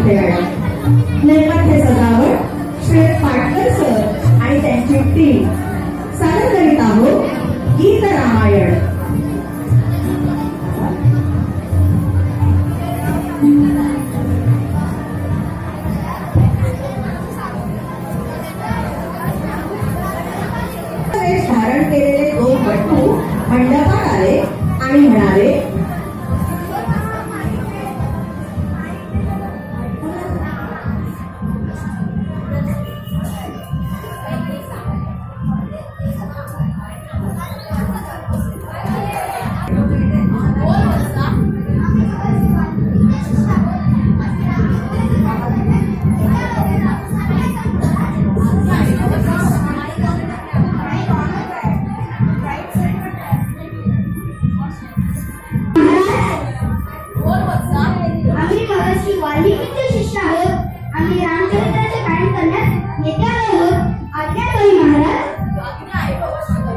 नैवेद्य आहे. नैवेद्य सजावट श्री पाटकर सर आणि त्यांची टीम सादर करीत आहोत गीत रामायण. धारण केलेले दोन बट्टू मंडपात आले आणि म्हणाले,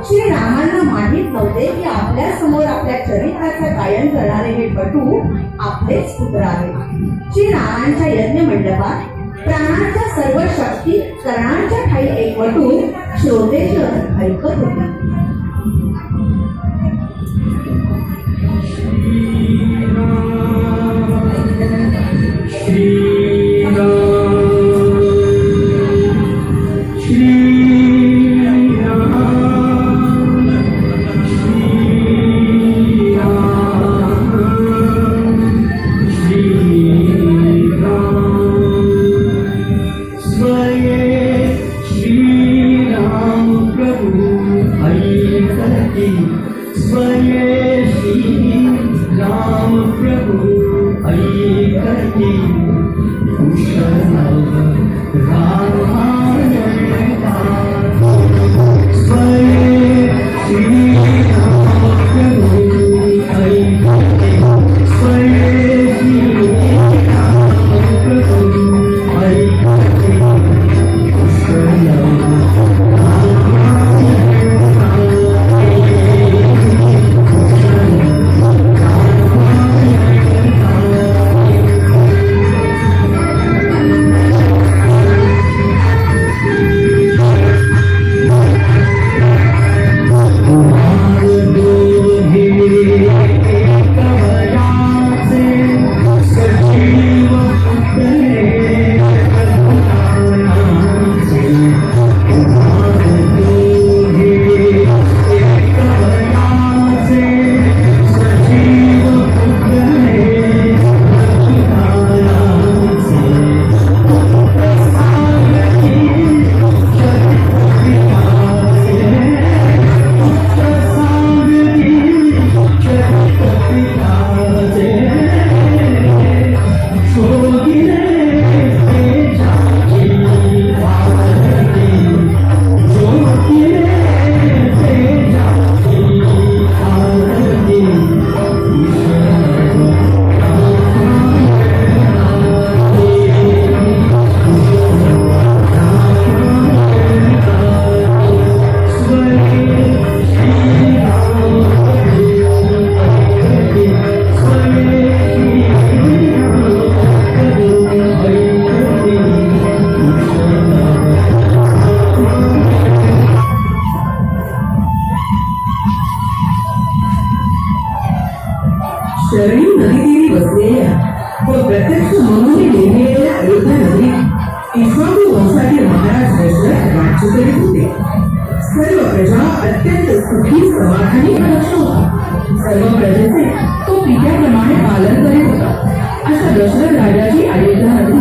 श्री रामांना माहित नव्हते की आपल्या समोर आपल्या चरित्राचं गायन करणारे हे बटू आपलेच पुत्र आहेत. श्री रामांच्या यज्ञ मंडपात प्राणांच्या सर्व शक्ती करणांच्या ठाई एक बटू श्रोतेजन ऐकत होते. शरणी नदीतीरी बसलेल्या व प्रत्यक्ष मनोनी निर्मिलेल्या अयोध्या नगरीत इक्ष्वाकू वंशातील महाराज दशरथ राज्य करीत होते. सर्व प्रजा अत्यंत सुखी समाधानी लक्ष होता. सर्व प्रजेचे तो पित्याप्रमाणे पालन करीत होता. अशा दशरथ राजाची अयोध्या नगरी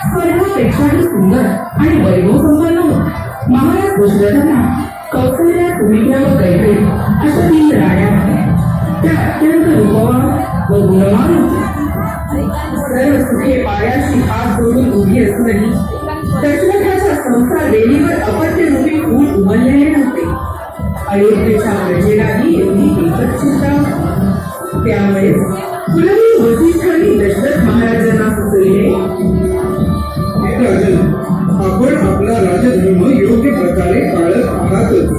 स्वर्गापेक्षाही सुंदर आणि वैभव संपन्न होती. महाराज दशरथांना कौसल्या, सुमित्रा व कैकेयी अशा 3 राण्या होत्या. त्या अत्यंत रूपवान व गुणवान होत्या. सर्व सुखे पायाशी हात जोडून उभी असूनही दशरथाच्या संसार वेलीवर अपत्य रूपी फूल उमललेले नव्हते. अयोध्येच्या प्रजेलाही एवढी एकच चिंता होती. त्यामुळे कुलवी वसिष्ठांनी दशरथ महाराजांना सुचविले, आपण आपला राजधर्म योग्य प्रकारे पाळत आहातच.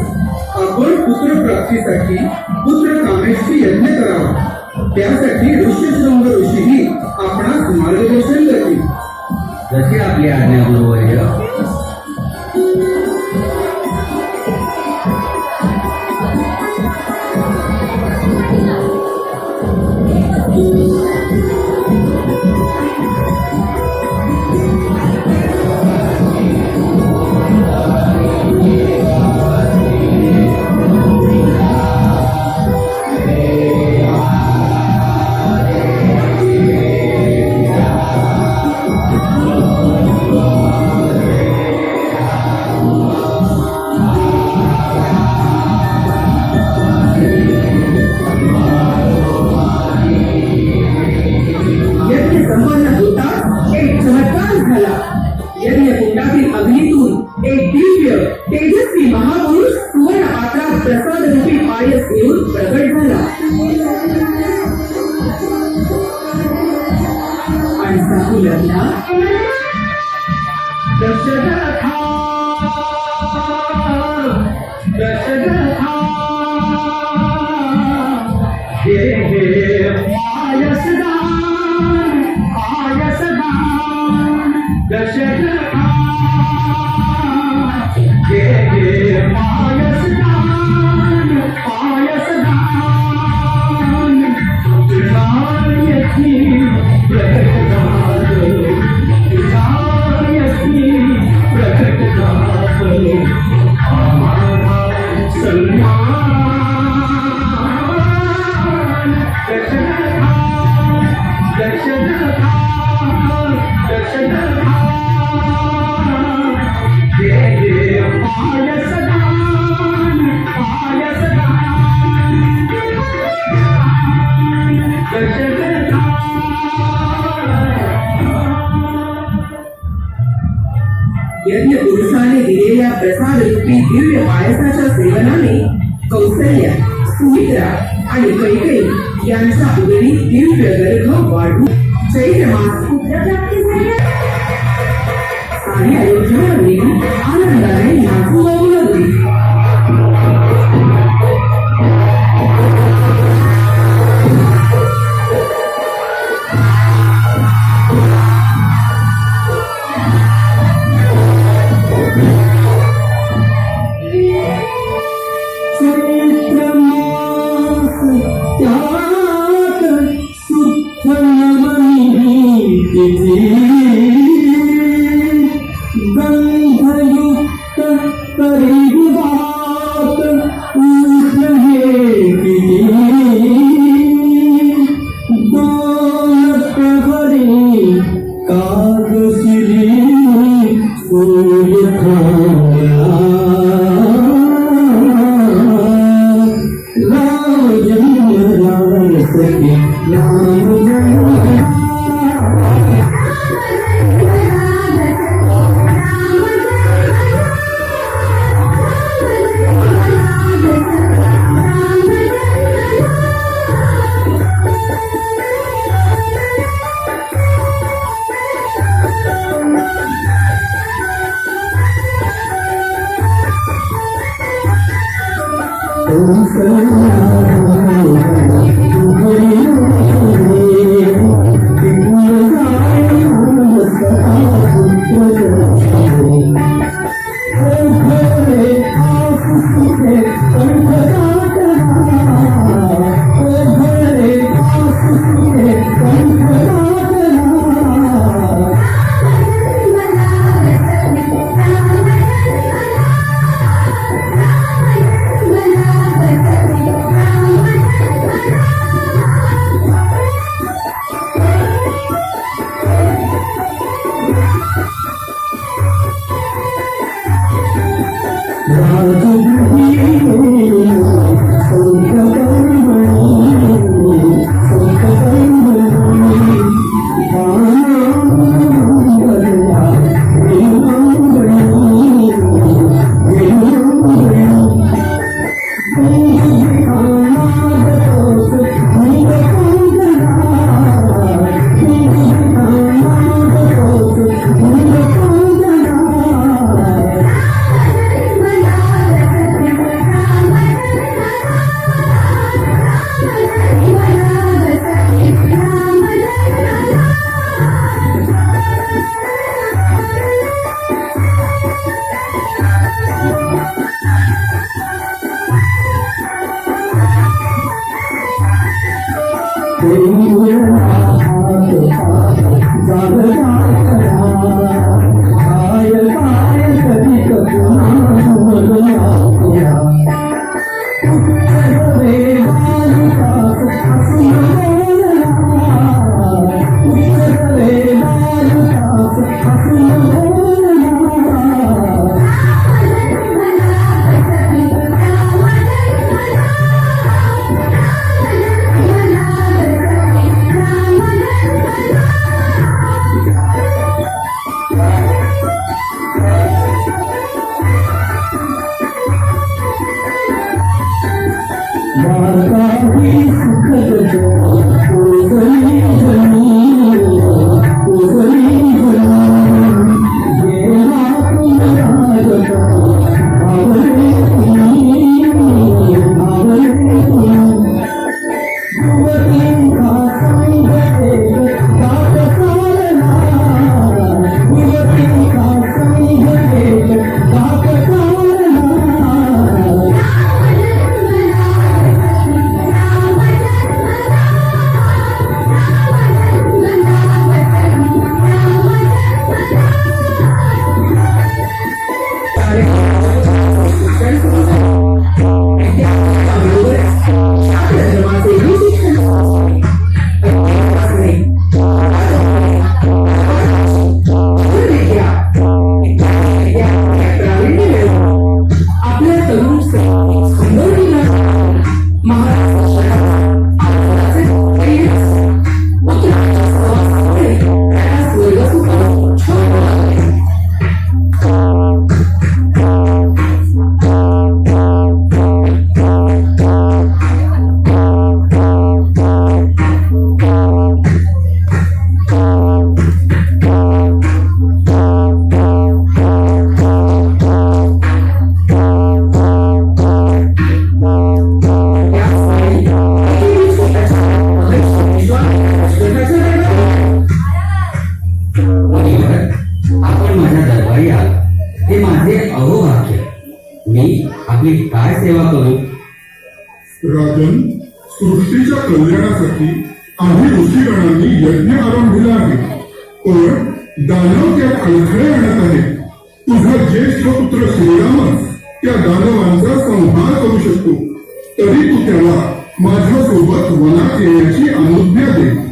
आपण पुत्रप्राप्तीसाठी पुत्र कामेष्ठी यज्ञ करावा. त्यासाठी ऋष्यशृंग ऋषीही आपणास मार्गदर्शन करतील. आहे आपली आज्ञा गुरुवर्य. यज्ञ संपन्न होताच एक चमत्कार झाला. यज्ञकुंडातील अग्नीतून एक दिव्य तेजस्वी महापुरुष सुवर्ण पात्रात प्रसाद रूपी पायस घेऊन प्रकट झाला आणि सांगू लागला, दशरथा, दशरथा, हे हे पायसदान, पायसदान. दशरथा, हे हे पायसदान, पायसदान. तुझ्या यज्ञी प्रकट झालं, तुझ्या यज्ञी प्रकट झालं. आम्हाला सन्मान. दशरथा, दशरथा, दशरथा, हे हे पायसदान, पायसदान. दशरथा. यज्ञ पुरुषाने दिलेल्या प्रसाद रूपी दिव्य पायसाच्या सेवनाने कौसल्या, सुमित्रा आणि कैकेयी यांचा उदरी दिव्य गर्भ वाढून चैत्रमास पुत्रप्राप्ती झाली. सारी अयोध्यामध्ये आनंदाने नाचू लागू लागली. करण्यासाठी आम्ही ऋषीगणांनी यज्ञ आरंभिला आहे. पण दानव त्यात अडथळे आणत आहे. तुझा ज्येष्ठ पुत्र श्रीरामच त्या दानवांचा संहार करू शकतो. तरी तू त्याला माझ्यासोबत वनात येण्याची अनुज्ञा दे.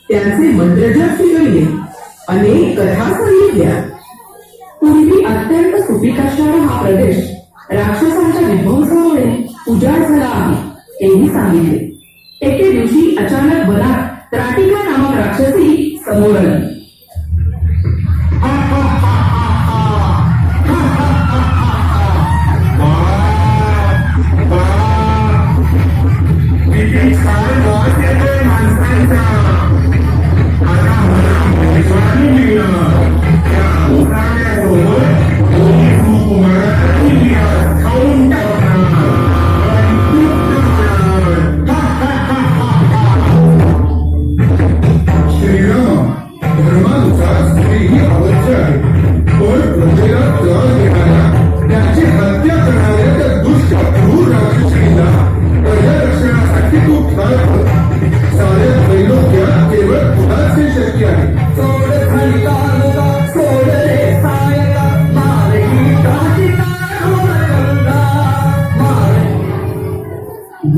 त्यांचे मंत्रजप शिकविले. अनेक कथा सांगितल्या. पूर्वी अत्यंत सुपीक असणारा हा प्रदेश राक्षसांच्या विध्वंसामुळे उजाड झाला आहे हेही सांगितले. एके दिवशी अचानक वनात त्राटिका नामक राक्षसी समोर आली.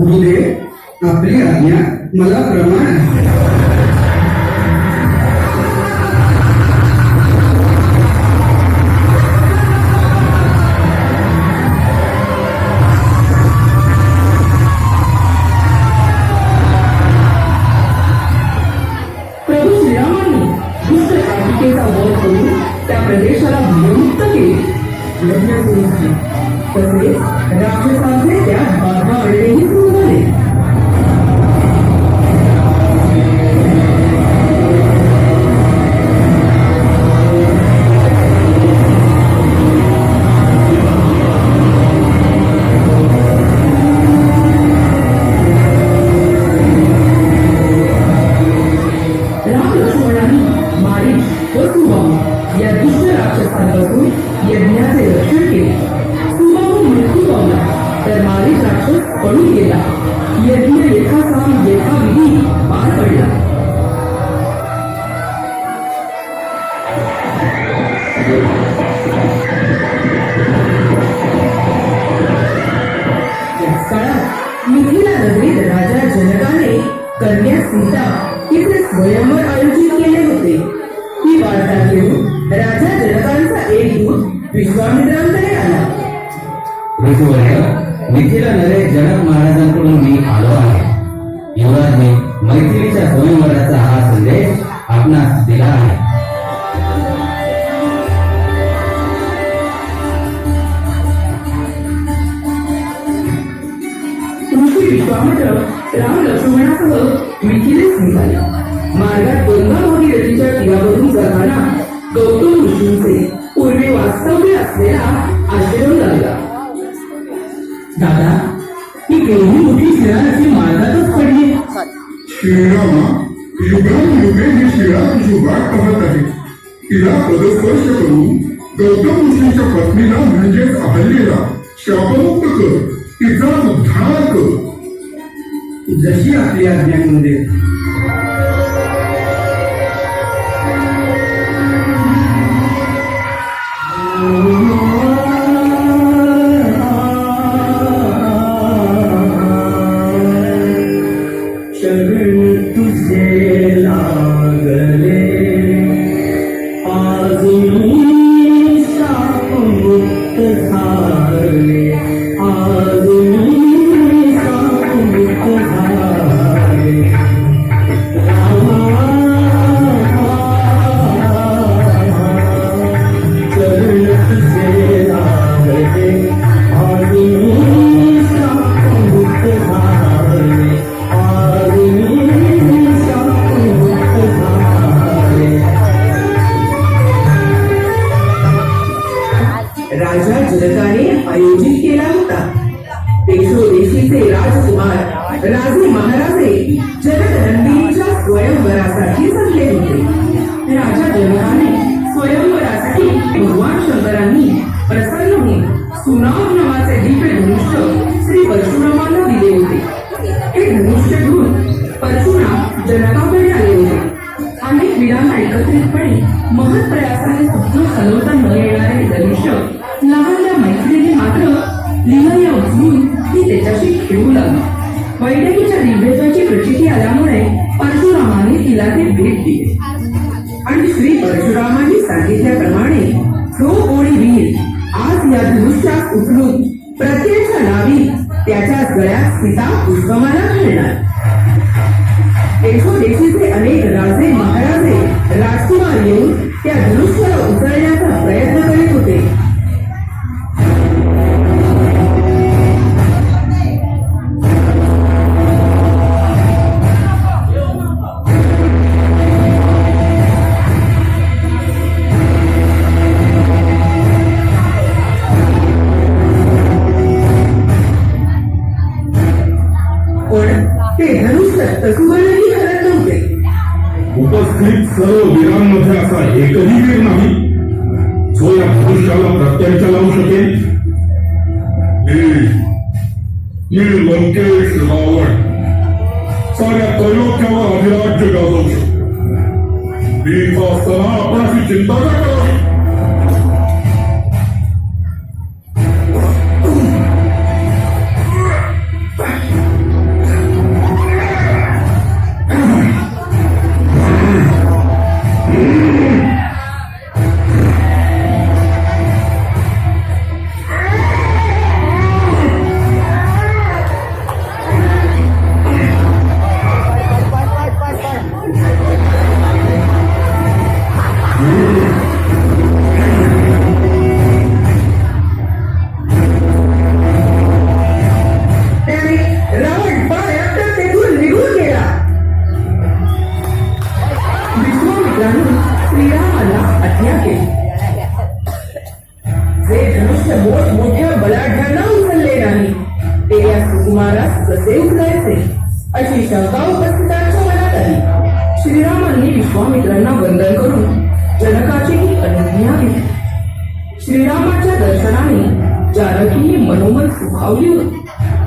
गुरुदेव, आपली आज्ञा मला प्रमाण आहे. प्रभू श्रीरामांनी दुष्ट त्राटिकेचा वध करून त्या प्रदेशाला विमुक्त केले. यज्ञ सुरू झाले. तसेच राक्षसांचे त्यात बाधा आणलेही सुरू झाले. राम लक्ष्मणांनी मारी व सुबाहू या दुष्ट राक्षसांपासून यज्ञाचे रक्षण केले. सुबाहू मृत्यू पावला तर मारी राक्षस पळून गेला. यज्ञ यथासाम यथाविधी पार पडला. याच काळात मिथिला नगरीत राजा जनकाने कन्या सीता तिचे स्वयंवर आयोजित केले होते. ही वार्ता घेऊन राजा जनकांचा एक दूत विश्वामित्रांकडे आला. ऋषीवर्य, मिथिला नरेश जनक महाराजांकडून मी आलो आहे. युवराजने मैथिलीच्या स्वयंवराचा हा संदेश आपणास दिला आहे. ऋषी विश्वामित्र राम लक्ष्मणासह मिथिलेस निघाले. मार्गात गंगा भागीरथीच्या तीरावरून जाताना गौतम ऋषींचे पूर्वी वास्तव्य असलेला आश्रम लागला. दादा, ही केवढी मोठी शिळा अशी मार्गातच पडली. श्रीरामा, युगानुयुगे ही शिळा तुझी वाट पाहत आहे. तिला पदस्पर्श करून गौतम ऋषींच्या पत्नीला म्हणजेच अहल्येला शापमुक्त कर, तिचा उद्धार कर. जशी आपली आज्ञा मध्ये शरण तुझे लागले आज मी शापमुक्त झाले आज मी शापमुक्त झाले शरण तुझे लागले आज मी शापमुक्त झाले आज मी शापमुक्त झाले. राजा जनकाने आयोजित केला होता. देशोदेशीचे राजकुमार राजे महाराजे जनकनंदिनीच्या स्वयंवरासाठी जमले होते. राजा जनकाने स्वयंवरासाठी भगवान शंकरांनी प्रसन्न होऊन सुनाव नावाचे दिव्य धनुष्य श्री परशुरामाला दिले होते. हे धनुष्य घेऊन परशुराम जनकाकडे आले होते. अनेक वीरांना एकत्रितपणे महत् प्रयासाने सुद्धा हलवता न येणारे धनुष्य लहानल्या मैत्रिणी मात्र लिहया उचलून ती त्याच्याशी खेळू लागली. वैदेहीच्या दिव्यत्वाची प्रचिती आल्यामुळे परशुरामाने तिला ते भेट दिले आणि श्री परशुरामांनी सांगितल्याप्रमाणे जो कोणी वीर आज या धनुष्यात उचलून प्रत्येक नावी त्याच्या गळ्यात सीता पुष्पमाला घालणार. देशोदेशीचे अनेक राजे महाराजे राजकुमार येऊन त्या धनुष्याला उचलण्याचा प्रयत्न करीत होते. पण ते धनुष्य तसुवरही हलत नव्हते. उपस्थित सर्व वीरांमध्ये असा एकही वीर नाही जो या धनुष्याला प्रत्यंच लावू शकेल. मी लंकेश रावण साऱ्या त्रैलोक्यावर अधिराज्य गाजवू शकतो. मी इथं असताना आपणाची चिंता का करावी. मोठमोठ्या बलाढ्यांना उचलले नाही ते या सुकुमारास कसे उचलायचे अशी शंका उपस्थितांच्या मनात आली. श्रीरामांनी विश्वामित्रांना वंदन करून जनकाची अनुज्ञा घेतली. श्रीरामाच्या दर्शनाने जानकी मनोमन सुखावली होती.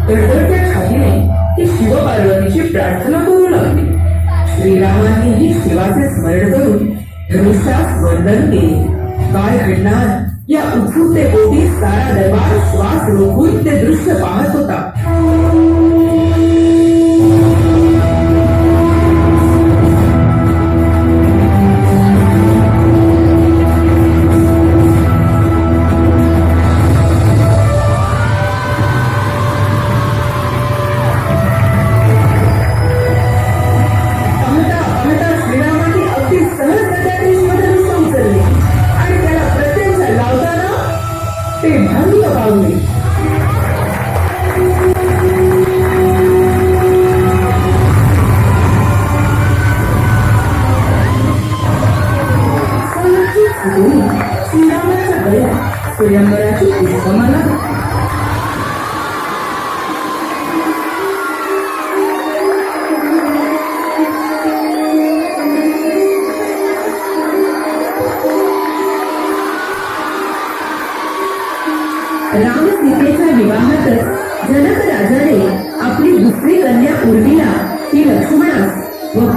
धडधडत्या छातीने ती शिवपार्वतीची प्रार्थना करू लागली. श्रीरामांनीही शिवाचे स्मरण करून धनुष्यास वंदन केले. काय घडणार या उत्सुकतेपोटी सारा दरबार श्वास रोखून ते दृश्य पाहत होता. ते भंग पावले.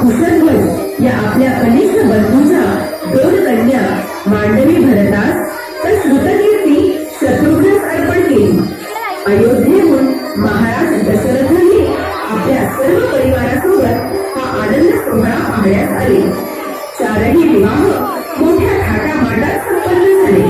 कुशलध्वज या आपल्या कनिष्ठ बंधूच्या 2 कन्या मांडवी भरतास तर श्रुतकीर्ती शत्रुघ्नास अर्पण केली. अयोध्येहून महाराज दशरथही आपल्या सर्व परिवारासोबत हा आनंद सोहळा पाहण्यास आले. 4ही विवाह मोठ्या थाटामाटात संपन्न झाले.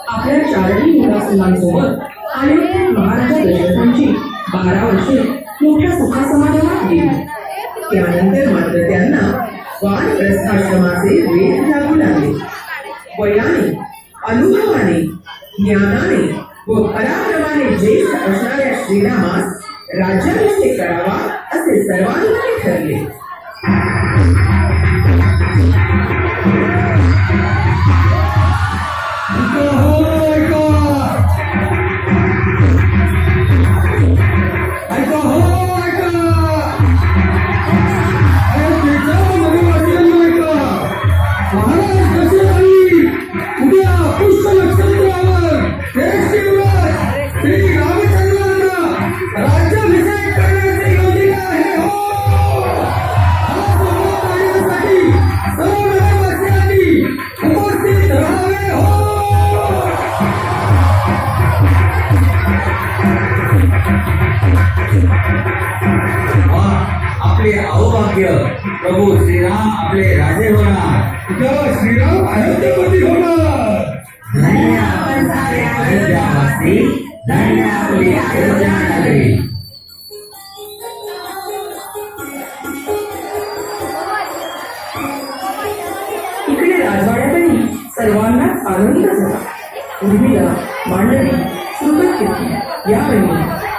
आपल्या 4ही मुलासोबत अयोध्येत महाराजा दशरथांची 12 वर्षे मोठ्या सुखासमाधानात गेली. त्यानंतर मात्र त्यांना वानप्रस्थाश्रमाचे वेध लागू लागले. वयाने, अनुभवाने, ज्ञानाने व पराक्रमाने ज्येष्ठ असणाऱ्या श्रीरामास राज्याभिषेक करावा असे सर्वांनी ठरले. आपले अहोभाग्य प्रभू श्रीराम आपले राजे होणार. जय श्रीराम अयोध्येपती होणार. धन्य आपण सारे अयोध्यावासी, धन्य आपली अयोध्या नगरी. इकडे राजवाड्यातही सर्वांनाच आनंद झाला. उर्मिला, मांडवी, श्रुतकीर्ती यावेळी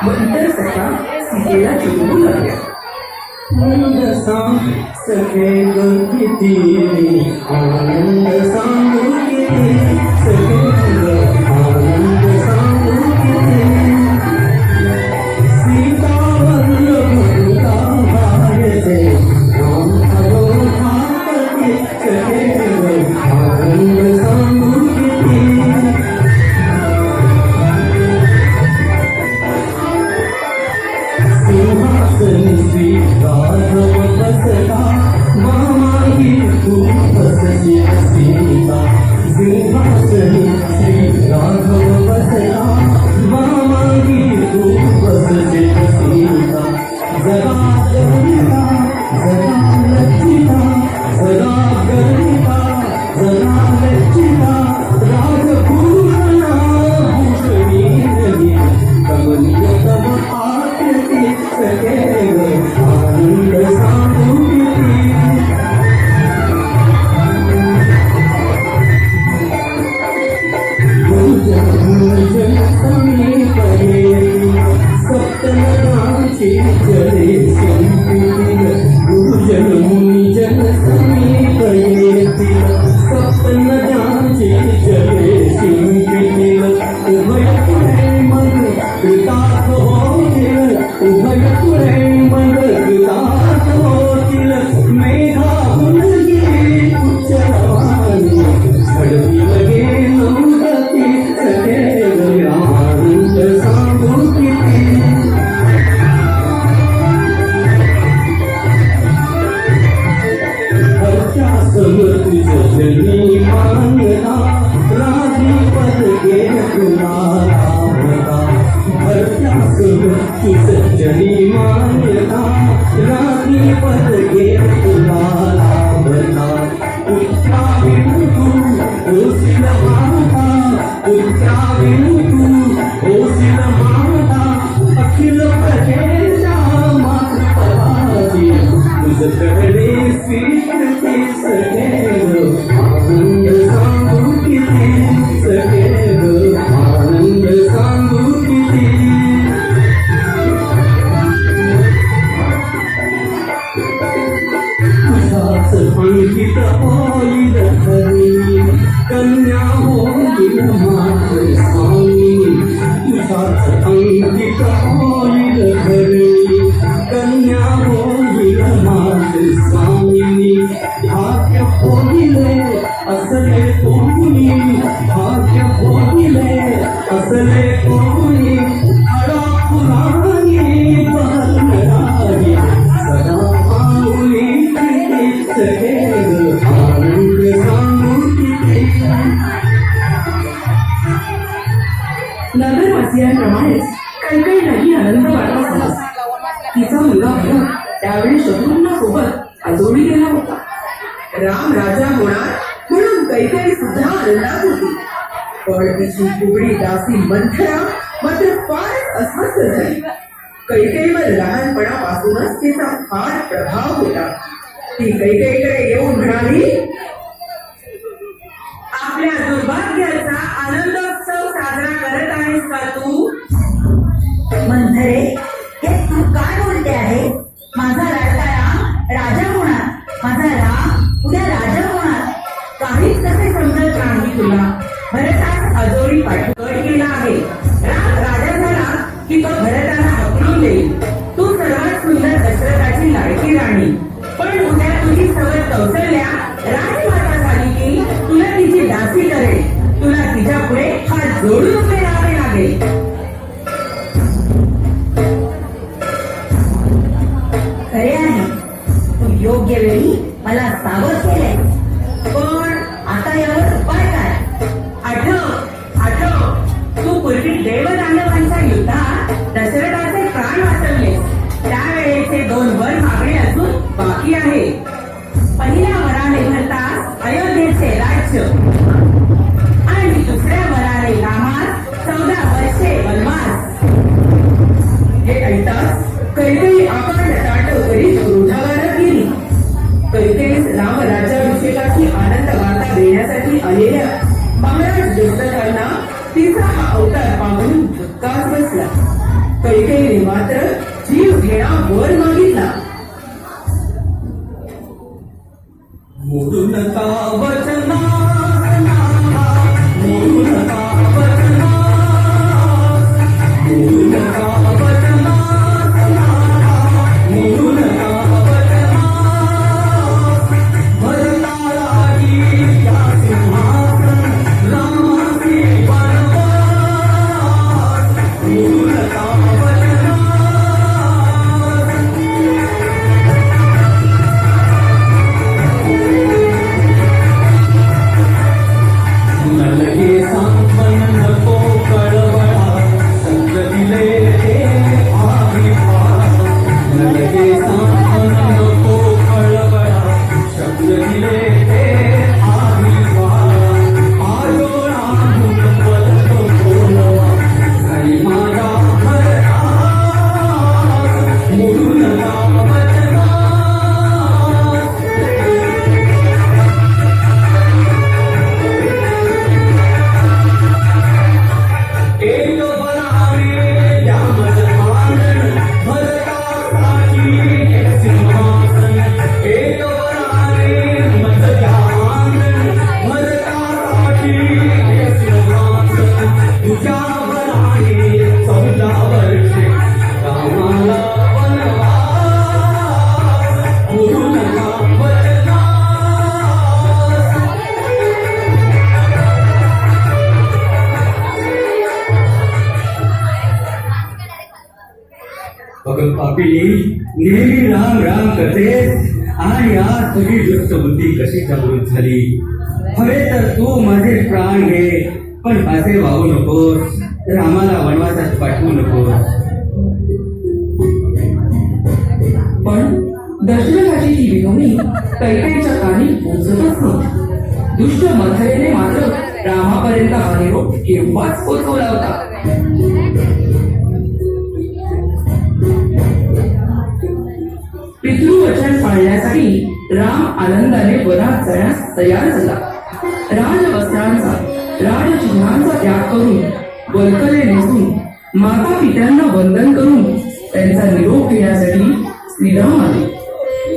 व इतर सखा सीतेला चिडवू लागल्या. आनंद सांग सखे गती, आनंद सांगू किती, सखे आनंद सांगू किती. सीता वल्लभता भारते, राम अयोध्यापती, सखे आनंद सांगू किती. सिंहासन श्री राघव बसला, मामाही तू बसली सीता. सिंहासन श्री राघव बसला, मामाही तू बसली सीता. जरा गरिता, जरा लज्जिता, जरा गरिता, जरा लज्जिता. राजभूषणा भूषणी रवी, कमनीय तव आकृती सदैव आनंद सांगू किती. गुंजन समीप येती, सप्तनाची जले संपील. गुरुजन मुनिजन समीप येती, सप्तनाची जले संपील. उभय प्रेमग कृतार्थ होतील, उभय प्रेमग कृतार्थ होतील. मेघा गुणगिरी उच्चवाणी, झडपी लगे नौदती सदैव आनंद सांगू किती. हर्षा समृद्धी जनी मांगता, राजी पद घे तुला लाभता. हर्षा समृद्धी जनी मांगता, राजी पद घे तुला लाभता. उच्चाविनु तू ओसिल माता, उच्चाविनु तू ओसिल माता. अखिल प्रजेच्या मातृपदाची, तुझ कडे स्वीकृती सदैव आनंद सांगू किती. सदैव आनंद सांगू किती. तुझाच पंकित होईल खरी, कन्या होईल मात्र स्वामी. तुझाच अंकित होईल खरी, कन्या होईल मात्र स्वामी. भाग्य होईले असले कोणी, भाग्य होईले असले कोणी. हरा पुराणी बहरणारी, सदा पाऊली किती सदैव आनंद सांगू किती. नगरवासियांप्रमाणेच कैकेयीलाही आनंद वाटत झाला. तिचा मुलगा भरत त्यावेळी शत्रुघ्नासोबत आजोळी गेला होता. राम राजा होणार म्हणून कैकेयी सुद्धा आनंदात होती. पण तिची कुबडी दासी मंथरा मात्र फारच अस्वस्थ झाली. कैकेयीवर लहानपणापासूनच तिचा फार प्रभाव होता. ती कैकेयीकडे येऊन म्हणाली, आपल्या दुर्भाग्याचा आनंदोत्सव साजरा करत आहेस का तू? मंथरे, हे की तो भरताला हकलून देईल. तू सर्वात सुंदर दशरथाची लाडकी राणी. पण उद्या तुझी सवय कौशल्या राजमाता झाली की तुला तिची दासी करेल. तुला तिच्या पुढे हात जोडून उभे राहावे लागेल. खरे आहे, तू योग्य वेळी मला सावध केले. पण आता यावर उपाय काय? आठव, तू पूर्वी देवदानवांच्या युद्धात दशरथाचे प्राण वाचवले. त्यावेळेचे 2 वर मागणे अजून बाकी आहे. पहिल्या वराने भरतास अयोध्येचे राज्य आणि दुसऱ्या वराने रामास 14 वर्षे वनवास. हे ऐकताच कैकेयी आपण ताट करीत क्रोधावर गेली. कैकेयीस राम राज्याभिषेकाची आनंद वार्ता देण्यासाठी आलेल्या महाराज दशरथांना तिचा हा अवतार पाहून धक्काच बसला. कैकेयीने मात्र जीव घेणा वर मागितला. मोडू नका वचना, मोडू नका वचना, मोडू नका वचना, मोडू नका वचना. भरतालाही या सिंहासन रामाचे वनवास. मोडू नका वचना. नलगे सांगन नको कळवळा, शब्द दिले ते आविर्भाव. नलगे सांगन नको कळवळा, शब्द दिले ते आविर्भाव. आजोळाहून पलक बोलवा, घरी माझा भरता. मोडू नका वचना. एक बनावे या मजमानन, भरतासाठी एक सिंहासन. एक बनावे मजमानन, भरतासाठी एक सिंहासन. तुझ्या बनावे 14 वर्षे रामाला वनवास. मोडू नका वचना. अगं पापी, नेहमी राम राम करतेस आणि आज तुझी दुष्ट बुद्धी कशी जागृत झाली. हवे तर तू माझे प्राण घे, पण असे वाहू नकोस. रामाला वनवासात पाठवू नकोस. पण दशरथाची ही विनवणी कैकेयीच्या कानी पोचतच नव्हती. दुष्ट मथरेने मात्र रामापर्यंत हा निरोप केव्हाच पोचवला होता. पितृवचन पाळण्यासाठी राम आनंदाने वनात जाण्यास तयार झाला. राजवस्त्रांचा राजचिन्हांचा त्याग करून वल्कले नेसून माता पित्यांना वंदन करून त्यांचा निरोप घेण्यासाठी श्रीराम आले.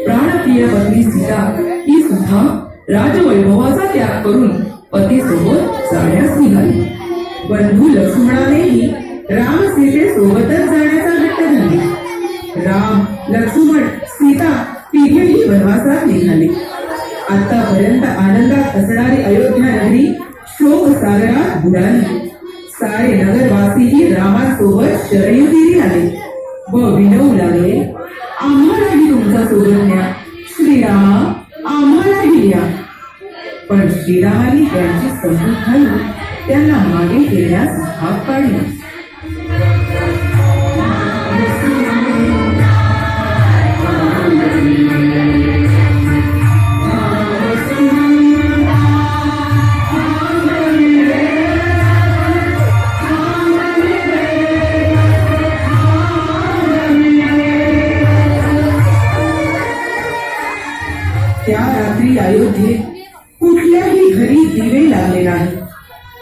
प्राणप्रिय पत्नी सीता ही सुद्धा राजवैभवाचा त्याग करून पतीसोबत जाण्यास निघाली. बंधू लक्ष्मणानेही राम सीतेसोबतच जाण्याचा हट्ट धरला. राम लक्ष्मण सीता तिघेही वनवासात निघाले. आतापर्यंत आनंदात असणारी अयोध्या नगरी शोक सागरात बुडाली. सारे नगरवासीही रामासोबत शरयू तीरी आले व विनवू लागले, आम्हालाही तुमचा सोबत न्या. श्रीरामा, आम्हालाही द्या. पण श्रीरामाने त्यांची समजूत घालून त्यांना मागे घेण्यास भाग पाडले. त्या रात्री अयोध्येत कुठल्याही घरी दिवे लागले नाही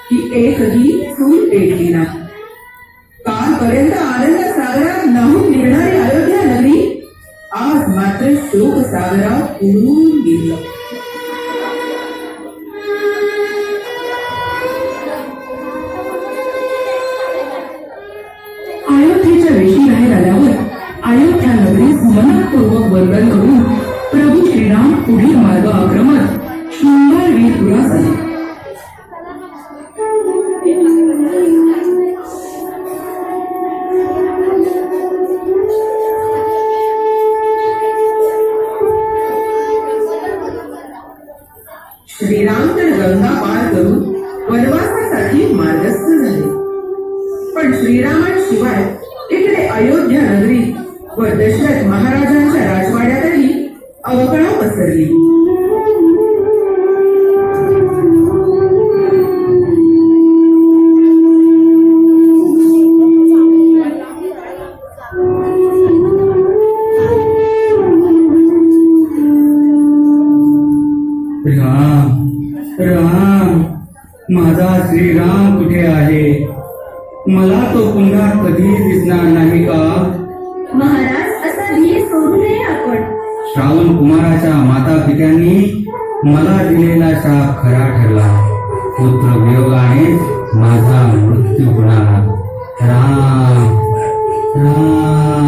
की एकही चूल पेटली नाही. कालपर्यंत आनंद सागरात न्हाऊन निघणारी अयोध्या नगरी आज मात्र शोक सागरात उडून गेली. अयोध्येच्या वेशी बाहेर आल्यावर अयोध्या नगरीस मनपूर्वक वंदन करून प्रभू श्रीराम पुढील मार्ग आक्रमत शृंगारवीरपुरास आले. श्रीराम तर गंगा पार करून वनवासासाठी मार्गस्थ झाले. पण श्रीरामांशिवाय इकडे अयोध्या नगरी व दशरथ महाराजांच्या राजवाड्यातही अवकळा पसरली. राम राम माझा श्रीराम कुठे आहे? मला तो पुन्हा कधी दिसणार नाही का? महाराज असा धीर सोडू नये आपण. श्रावण कुमाराच्या माता पित्यांनी मला दिलेला शाप खरा ठरला. पुत्र वियोगाने माझा मृत्यू होणार. राम राम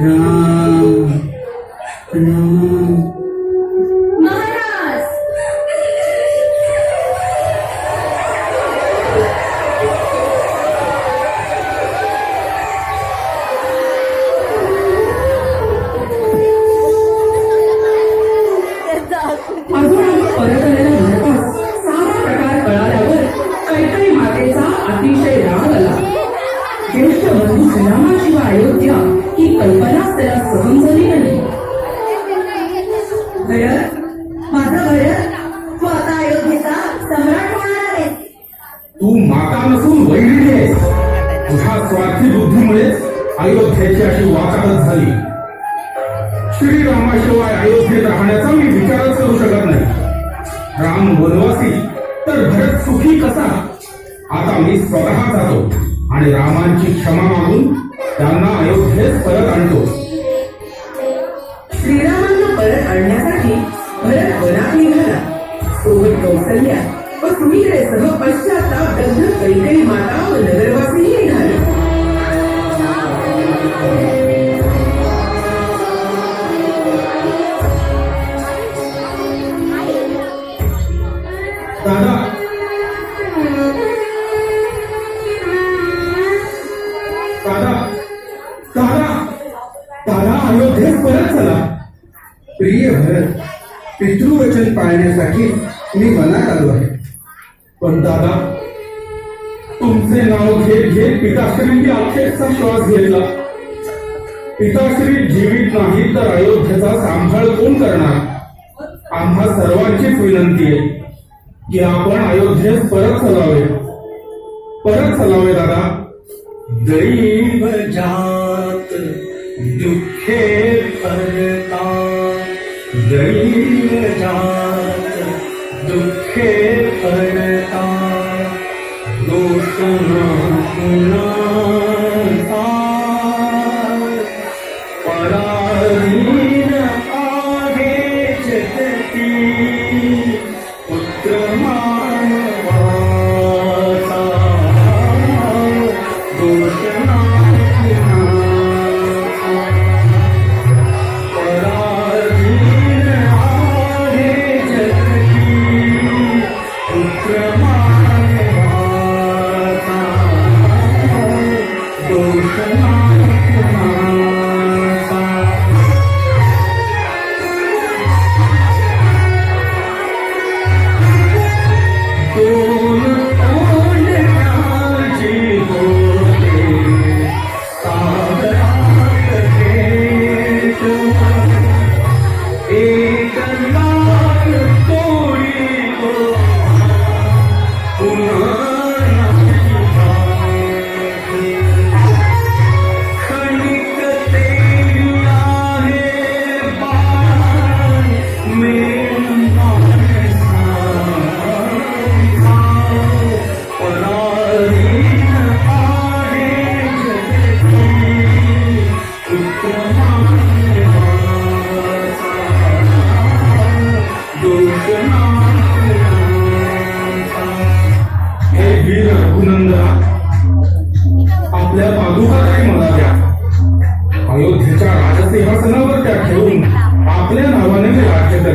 राम राम. महाराज अजून आम्ही परत आलेला भारतात सारा प्रकार कळाल्यावर कैकई मातेचा अतिशय राग आला. ज्येष्ठ बंधू श्रीरामाशिवाय अयोध्या ही कल्पनाच त्याला सहन झाली नाही. भरत, माझा भरत, तू आता अयोध्येचा सम्राट होणार आहेस. तू माता नसून वैरी आहेस. तुझ्या स्वार्थी बुद्धीमुळेच अयोध्येची अशी वाताहत झाली. श्रीरामाशिवाय अयोध्येत राहण्याचा मी विचारच करू शकत नाही. राम वनवासी तर भरत सुखी कसा? आता मी स्वतः जातो आणि रामांची क्षमा मागून त्यांना अयोध्येत परत आणतो. श्रीरामांना परत आणण्यासाठी भरत वनात निघाला. सोबत कौसल्या व सुमित्रेसह पश्चाताप दग्ध कैकेयी माता व नगरवासीही निघाले. दादा दादा दादा दादा अयोध्येत परत चला. प्रिय भरत, पितृवचन पाळण्यासाठी मी वनात आलो आहे. पण दादा तुमचे नाव घेत घेत पिताश्रींनी अखेरचा श्वास घेतला. पिताश्री जीवित नाही तर अयोध्येचा सांभाळ कोण करणार? आम्हा सर्वांचीच विनंती आहे की आपण अयोध्येत परत चलावे दादा. दैव जात दुःखे परता. दैव जात दुःखे परता. दोष न कुणाचा पराधीन आहे जगती. पुत्र मानवाचा दोष नाही कुणाचा. पराधीन आहे जगती.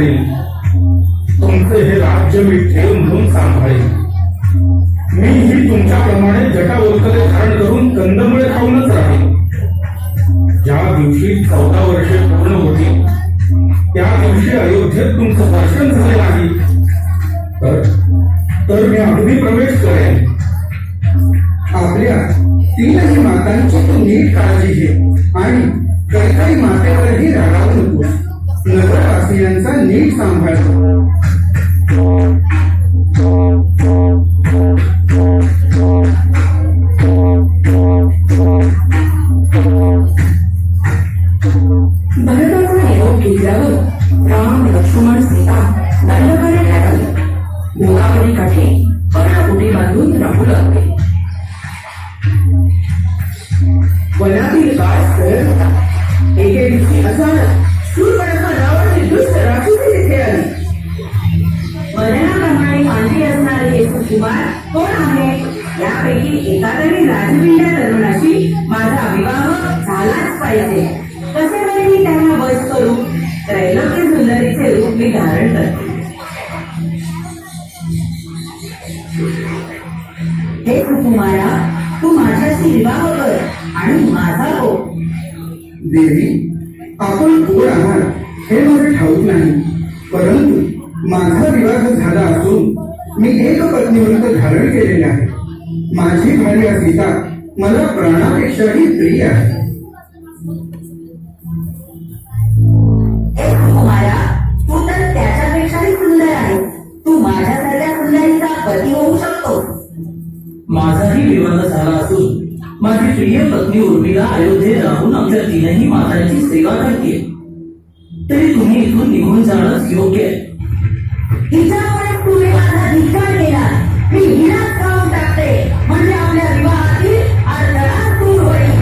करेन. तुमचे हे राज्य मी ठेव म्हणून सांभाळेन. मीही तुमच्याप्रमाणे जटावल्कले धारण करून कंदमुळे खाऊनच राहीन. ज्या दिवशी 14 वर्षे पूर्ण होती त्या दिवशी अयोध्येत तुमचं दर्शन झाले नाही तर मी अगदी प्रवेश करेन. आपल्या तीनही मातांची तू नीट काळजी घे आणि काही मातेवरही रागावू नकोस. नगरवासियांचा नीट सांभाळ. भरताचा निरोप घेतल्यावर राम लक्ष्मण सीता दंडकारण्यात आले. गोदावरी काठी पर्णकुटी बांधून राहू लागले. वनातील काळ सरळ होता. एके दिवशी अचानक शूरपणखा नावाची दुष्ट राक्षसी तिथे आली. वदनाप्रमाणे मांडी असणारे हे सुकुमार कोण आहे? यापैकी एका तरी राजविंड्या तरुणाशी माझा विवाह झालाच पाहिजे. कसे तरी मी त्यांना वश करू. त्रैलोक्य सुंदरीचे रूप मी धारण करते. हे सुकुमारा, तू माझ्याशी विवाह कर आणि माझा हो. देवी, आपण कोण आहात हे मला ठाऊक नाही, परंतु माझा विवाह झाला असून मी एक पत्नीव्रत धारण केलेले आहे. माझी भार्या सीता मला प्राणापेक्षाही प्रिय आहे. कुमारा, तू तर त्याच्यापेक्षाही सुंदर आहे. तू माझ्यासारख्या सुंदरीचा पती होऊ शकतो. माझाही विवाह झाला असून माझी प्रिय पत्नी उर्मिला अयोध्येत राहून आमच्या तीनही मातांची सेवा करते. तरी तुम्ही इथून निघून जाणंच योग्य आहे. हिच्यामुळे तुम्ही माझा धिक्कार केला. मी हिलाच खाऊन टाकते, म्हणजे आपल्या विवाहातील अडथळा दूर होईल.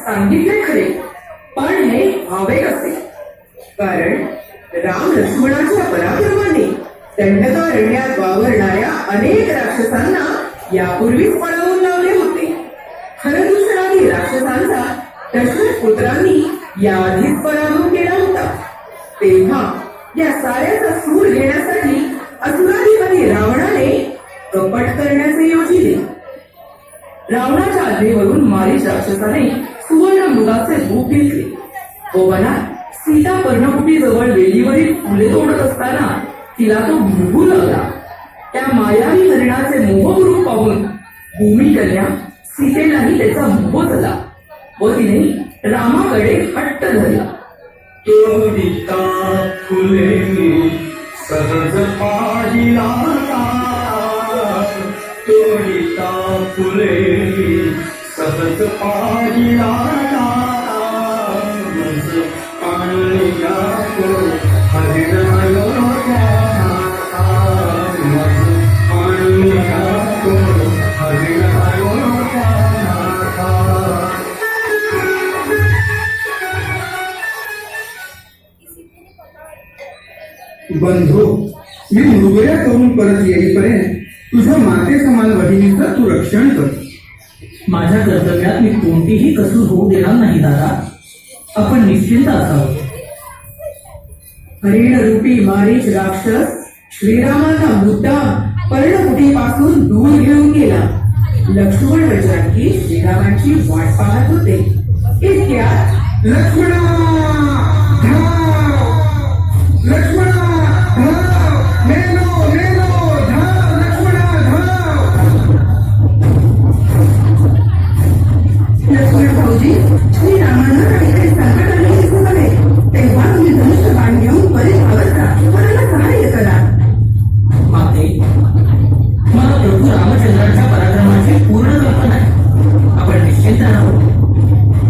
सांगितले खरे, पण हे हवे कसे? कारण राम लक्ष्मणाच्या पराक्रमाने दंडकारण्यात वावरणाऱ्या अनेक राक्षसांना यापूर्वीच पळवून लावले होते. खरदूषणादी राक्षसांचा दशरथ पुत्रांनी याआधीच पराभव केला होता. तेव्हा या साऱ्याचा सूड घेण्यासाठी असुराधिपती रावणाने कपट करण्याचे योजिले. रावणाच्या आज्ञेवरून मारीच राक्षसाने सुवर्ण मृगाचे रूप घेतले व वनात सीता पर्णकुटी जवळ वेलीवरील फुले तोडत असताना तिला तो भुरभू लागला. त्या मायावी हरिणाचे मोहक रूप पाहून भूमिकन्या सीतेलाही त्याचा मोह झाला व तिने रामाकडे हट्ट धरला. तोडिता फुले सहज पाहिला, तोडिता फुले सहज पाहिला, पाणिया को हरिणायो पाणिया को हरिणायो. बंधू, मी मृगया करून परत येईपर्यंत तुझ्या माते समान वहिनीचं तू रक्षण कर. माझ्या कर्तव्यात मी कोणतीही कसूर होऊ देणार नाही दादा. आपण निश्चिंत असावं. हरिणरूपी मारीच राक्षस श्रीरामाचा मुद्दाम पर्णकुटीपासून दूर घेऊन गेला. लक्ष्मण व जानकी श्रीरामांची वाट पाहत होते. इतक्यात लक्ष्मणा धाव! लक्ष्मणा धाव! नेलो नेलो धाव! लक्ष्मणा धाव! लक्ष्मण भाऊजी, श्रीरामांना काहीतरी संकट आले दिसत आहे. तेव्हा तुम्ही धनुष्य बाण घेऊन परत धावत जा. मला सहाय्य करा. माते, मला प्रभू रामचंद्रांच्या पराक्रमाची पूर्ण कल्पना आहे. आपण निश्चिंत राहू.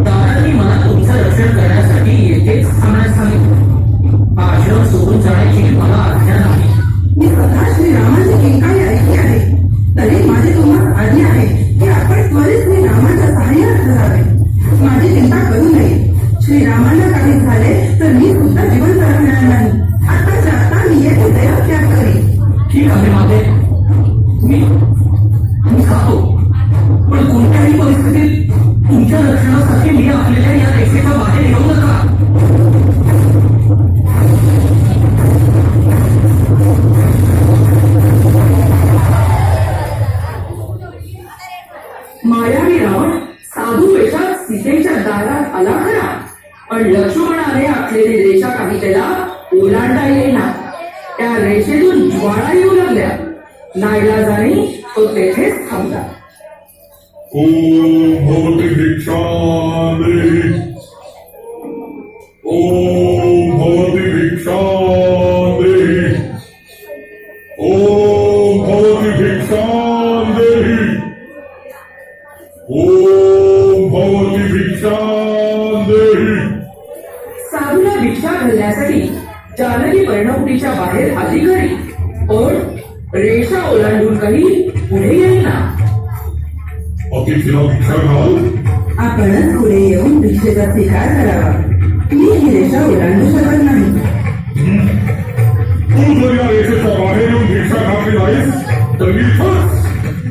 दादांनी मला तुमचं रक्षण करण्यासाठी येथेच थांबण्यास सांगितलं. हा आश्रम सोडून जाण्याची मला आज्ञा नाही. मी स्वतः श्रीरामांची किंकाळी ऐकली आहे. तरी माझी तुम्हाला आज्ञा आहे की आपण त्वरित श्रीरामाच्या सहाय्यात धरावे. माझी चिंता करू नये. श्रीरामांना काही झाले तर मी सुद्धा जीवन राहणार नाही. आताच्या आता मी येथे देहत्याग करेन. ठीक आहे माते, मी खातो. पण कोणत्याही परिस्थितीत तुमच्या रक्षणासाठी मी आपल्याला या रेषेच्या बाहेर येऊ नका. मायावी रावण साधू वेशात सीतेच्या दारात आला खरा, पण लक्ष्मणाने आखलेली रेषा काही त्याला ओलांडता येईना. त्या रेषेतून ज्वाळा येऊ लागल्या. नाईलाजाने तो तेथेच थांबला. ओम भवती भिक्षा देहि. ओम भवती भिक्षा देहि. ओम भवती भिक्षा देहि. ओम भवती भिक्षा देहि. साधूला भिक्षा घालण्यासाठी जानकी पर्णकुटीच्या बाहेर आली घरी, पण रेषा ओलांडून काही पुढे येईना. अतिथीला भिक्षा घाल. आपणच पुढे येऊन भिक्षेचा स्वीकार करावा. मी ही रेषा ओलांडू शकत नाही. तू जर या रेषेच्या बाहेर येऊन भिक्षा घातली नाहीस तर मी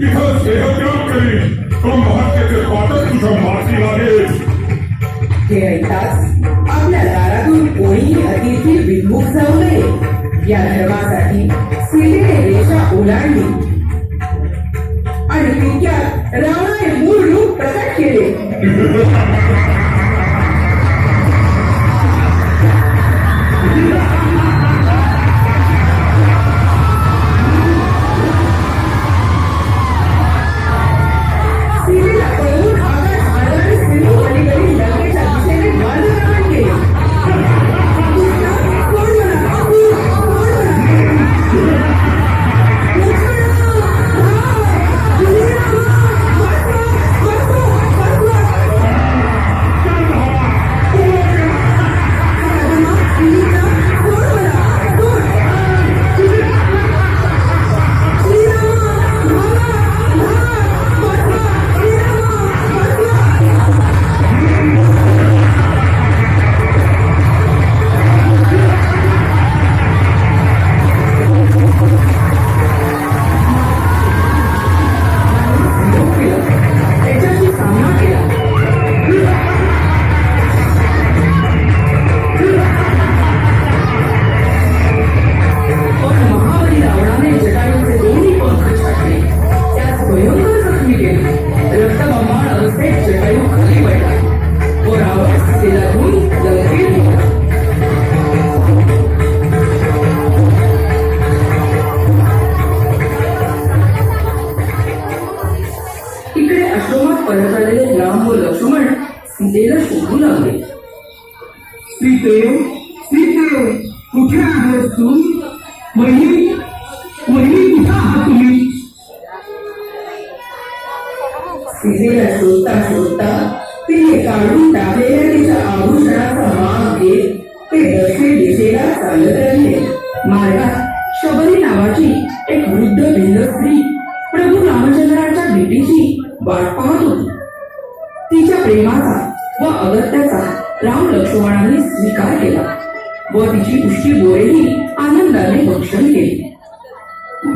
इथंच देहत्याग करीन. ब्रह्महत्येचे पातक तुझ्या माती लागेल. हे ऐकताच आपल्या दारातून कोणीही अतिथी विमुख जाऊ नये या धर्मासाठी सीतेने रेषा ओलांडली आणि तितक्यात रावणाने मूळ रूप प्रकट केले. सीतेला पळवून आकाश मार्गाने सिंधू अलीकडील लंकेच्या दिशेने मार्गक्रमण केले. सोड मला, सोड त्याच्याशी सामना केला. पण महाबली रावणाने जटायूचे दोन्ही पंख छाटले. त्यास भयंकर जखमी केले. रक्तबंबाळ अवस्थेत जटायू खाली पडला व रावण सीतेला घेऊन लंकेत निघाला. इकडे आश्रमात परत आलेले राम व लक्ष्मण सीतेला शोधू लागले. सीते सीते कुठे आहेस तू? वहिनी वहिनी कुठे आहात तुम्ही? सीतेला शोधता शोधता तिने काढून टाकलेल्या तिच्या आभूषणाचा माग घेत ते दक्षिण दिशेला चालत राहिले. मार्गात शबरी नावाची एक वृद्ध भिल्ल स्त्री प्रभू रामचंद्रांच्या भेटीची वाट पाहत होती. तिच्या प्रेमाचा व अगत्याचा राम लक्ष्मणांनी स्वीकार केला व तिची पुष्टी बोरेही आनंदाने भक्षण केली.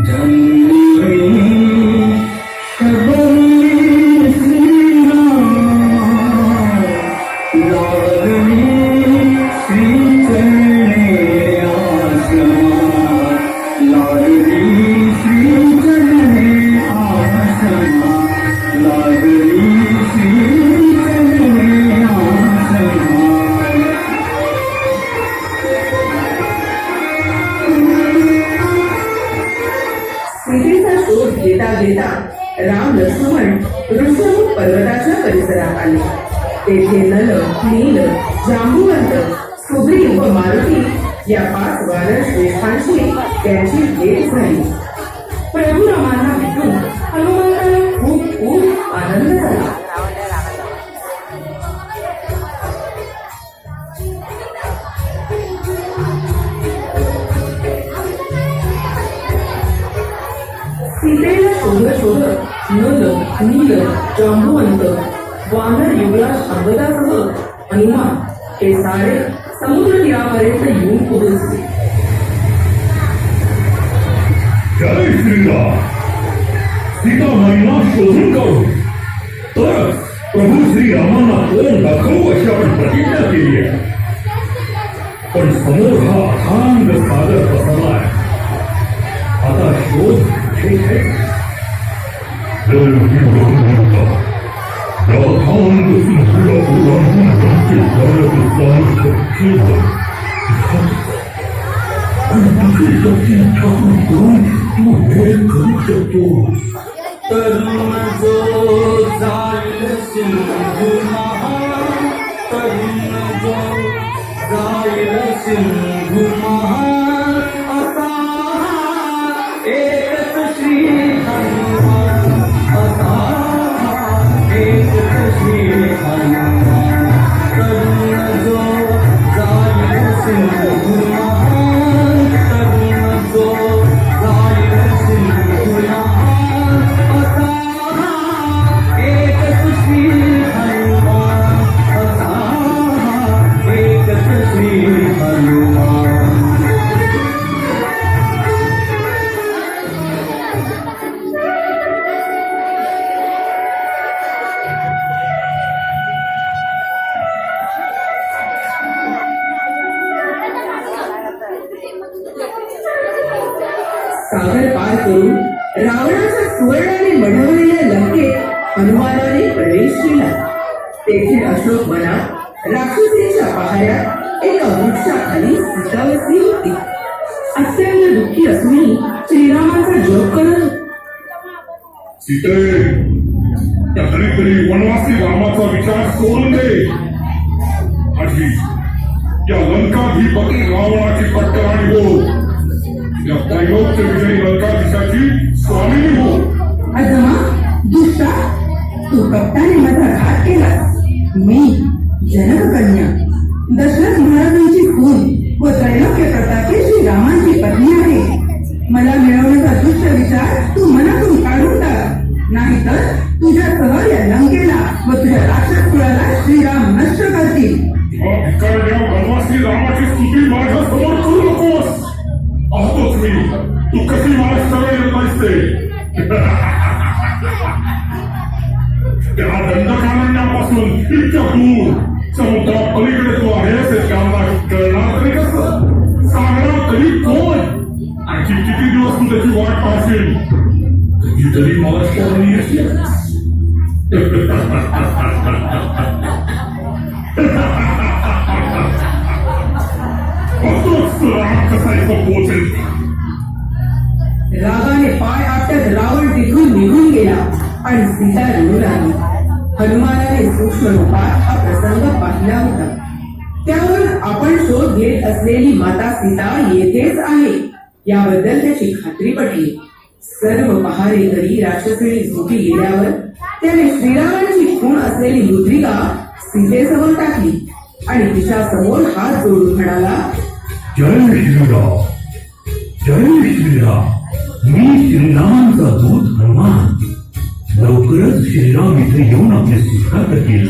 श्री शोध घेता घेता राम लक्ष्मण ऋषभ पर्वताच्या परिसरात आले. तेथे नल, नील, जांबुवंत, सुग्रीव व मारुती या 5 वानर श्रेष्ठांशी त्यांची भेट झाली. प्रभू रामांना भेटून हनुमंताला खूप खूप आनंद झाला. सीतेला शोधत शोधत नल, नील, जांबुवंत, वानर युवराज अंगदासह हनुमान हे सारे समुद्र तीरापर्यंत येऊन पोहोचले. जय श्रीराम. सीतामाईंना शोधून काढू तर प्रभू श्रीरामांना तोंड दाखवू अशी आपण प्रतिज्ञा केली आहे. पण समोर हा अथांग सागर पसरलाय. आता शोध कुठे आहे? अथांग सिंधूला ओलांडून त्यांचे जलविस्तार केलं. तरुण जो जाईल सिंधू महान, तरुण जो जाईल सिंधू महान, असा एकच श्री हनुमान, असा एकच श्री हनुमान. तरुण जो जाईल सिंधू महान, तरुण जो जाईल सिंधू महान, असा एकच श्री हनुमान, असा एकच श्री हनुमान. सागर पार करून रावणाच्या सुवर्णाने मढवलेल्या लंकेत हनुमानाने प्रवेश केला. तेथील अशोक वनात राक्षसीच्या पहाऱ्यात एका वृक्षाखाली सीता बसली होती. अत्यंत दुःखी असूनही श्रीरामांचा जप करत सीते, त्या तरी वनवासी रामाचा विचार सोडून दे. आधी या लंकाधिपती रावणाची पट्टराणी हो. या त्रैलोक्य विजयी लंकाधीशाची स्वामिनी हो. अजमा, दुष्टा, तू कपटाने माझा घात केला. मी जनककन्या दशरथ महाराजांची खून व त्रैलोक्य प्रतापी श्रीरामांची पत्नी आहे. मला मिळवण्याचा दुष्ट विचार तू मनातून काढून टाक, नाहीतर तुझ्यासह या लंकेला व तुझ्या राक्षस कुळाला श्रीराम नष्ट करतील. भिकारड्या वनवासी रामाची स्तुती माझ्या समोर करू नकोस. पाहतोच मी तू कशी मला सरळ येत असते. त्या दंडकारण्यापासून इतक्या दूर समुद्रा पलीकडे तू आहेस हे त्यांना कळणार तरी कसं? सांगणार तरी कोण? आणखी किती दिवस तू त्याची वाट पाहशील? कधीतरी मला शरण येशील. रागाने पाय आपटत रावण तिथून निघून गेला आणि सीता रडू लागली. हनुमानाने सूक्ष्म रूपात हा प्रसंग पाहिला होता. त्यावर आपण शोध घेत असलेली माता सीता येथेच आहे याबद्दल त्याची खात्री पटली. सर्व पहारेकरी राक्षसीने झोपी गेल्यावर त्याने श्रीरामांची खूण असलेली मुद्रिका सीतेसमोर टाकली आणि तिच्या समोर हात जोडून म्हणाला, जय श्रीराम, जय श्रीराम. मी श्रीरामांचा दूत हनुमान. लवकरच श्रीराम इथे येऊन आपले सुटका करतील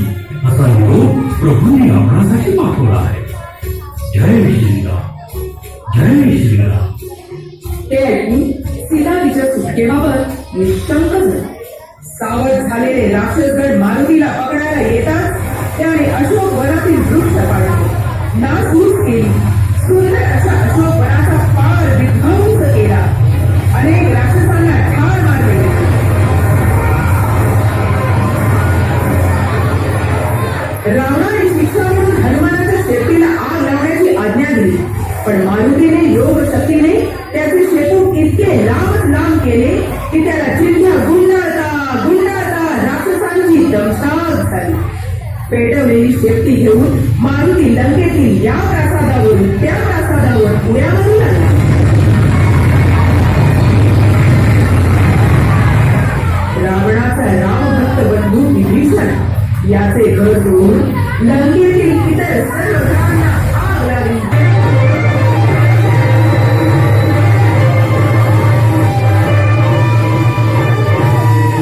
असा निरोप प्रभूंनी आपणासाठी पाठवला आहे. जय श्रीराम, जय श्रीराम. ते ऐकून सीता तिच्या सुटकेबाबत निशंक झाली. सावध झालेले राक्षसगड मारुतीला पकडायला येतात त्याने अशोक वनातील वृक्ष पाडले, नासधूस केली. सुंदर अशा अशोक वनाचा पार विध्वंस केला. अनेक राक्षसांना ठार मारले. रावणाने शिक्षा म्हणून हनुमानाच्या शेतीला आग लावण्याची आज्ञा दिली, पण मारुतीने योग शक्तीने त्याचे शेतू इतके लांब केले की त्याला चिंध्या गुंडाळता राक्षसांची दमसाक झाली. पेटवलेली शेपटी घेऊन मारुती लंकेतील या प्रासादावरून त्या प्रासादावर उड्या मारू लागला. रावणाचा रामभक्त बंधू विभीषण याचे घर सोडून लंकेतील इतर सर्व घरांना आग लागली.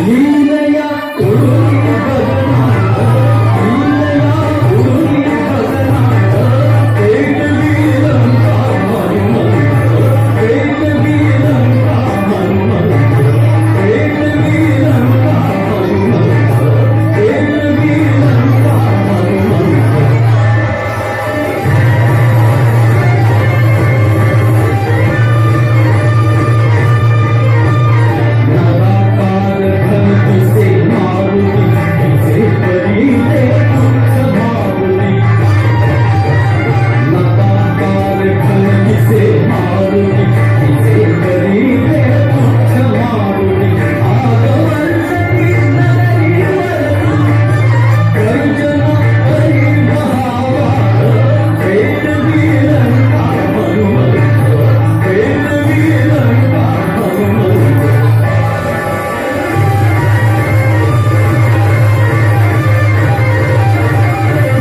लीलया उडुनी गगनात, लीलया उडुनी गगनात, पेटली लंका मनमंत, पेटली लंका मनमंत, पेटली लंका मनमंत, पेटली लंका मनमंत. नगाकार घन दिसे मारुती, दिसे परी ते तुच्छ भावनी. नगाकार घन दिसे मारुती, दिसे परी ते तुच्छ भावनी. आगवर्षती नगरीवरती, गर्जना करी महावार, पेटली लंका मनमंत, पेटली लंका मनमंत.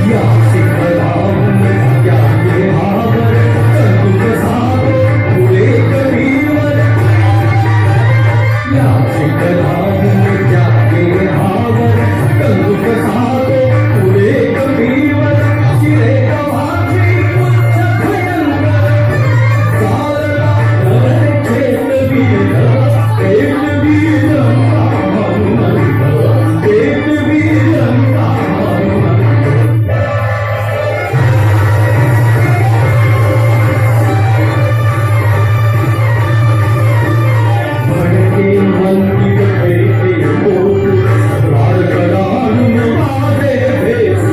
या शिखराहून या देहावर चंदुक साधे पुढे करीवर. या शिखराहून या देहावर चंदुक साधे पुढे करीवर. शिरे गव्हाची उच्च भयंकर, चालला नगर चेतवीर, पेटवी लंका मनमंत, पेटवी लंका मनमंत. भडके मंदिर पेटे गोकुळ, द्वारकरानुन माझे भेस.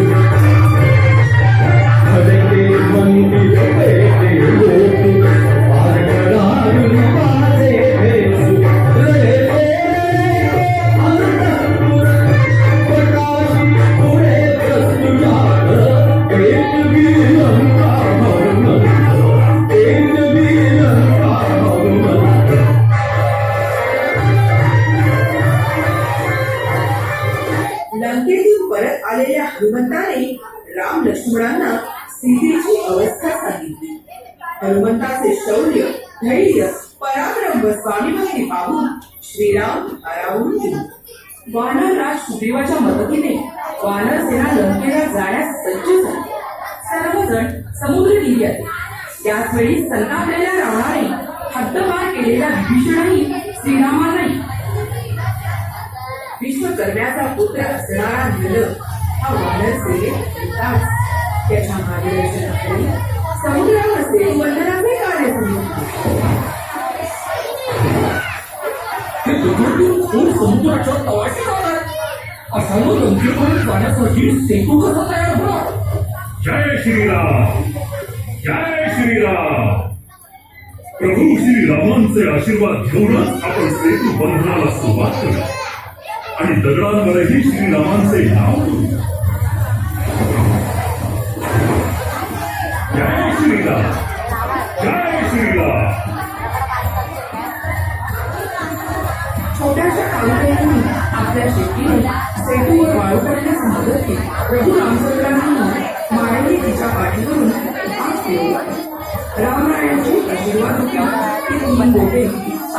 भडके मंदिर पेटे गोकुळ, द्वारकरानुन माझे भेस. रे अंतःपुर प्रकाशी पुढे प्रस्तुजात, पेटवी लंका मनमंत, पेटवी लंका मनमंत. लंकेतून परत आलेल्या हनुमंताने राम लक्ष्मणांना सीतेची अवस्था सांगितली. हनुमंताचे शौर्य, धैर्य, पराक्रम व स्वामीभक्ती पाहून श्रीराम भारावून गेले. वानर राज सुग्रीवाच्या मदतीने वानर सेना लंकेला जाण्यास सज्ज झाली. सर्वजण समुद्र तीरी आले. त्याच वेळी संतापलेल्या रावणाने हद्दपार केलेल्या विभीषणही श्रीरामांनाही विश्वकर्म्याचा पुत्र असणारा नील हा वानर सेनेत येताच त्याच्या मार्गदर्शनाखाली समुद्रावर सेतुबंधनाचे कार्य सुरू होते. हे दुर्गुण कोण समुद्राच्या तळाशी जाणार? अशानं लंकेपर्यंत जाण्यासाठी सेतू कसा तयार होणार? जय श्रीराम, जय श्रीराम. प्रभू श्रीरामांचे आशीर्वाद घेऊनच आपण सेतू बंधनाला सुरुवात करू आणि दगडांवरही श्रीरामांचे नाव करू. जय श्रीराम, जय श्रीराम. छोट्याशा काळुकेने आपल्या शेतीने सेतूवर वाळू पडण्यास मदत केली. प्रभू रामचंद्रांनी मायावी तिच्या पाठीवरून भाग फिरवला. रामरायांची आशीर्वाद होती ती तीन बोटे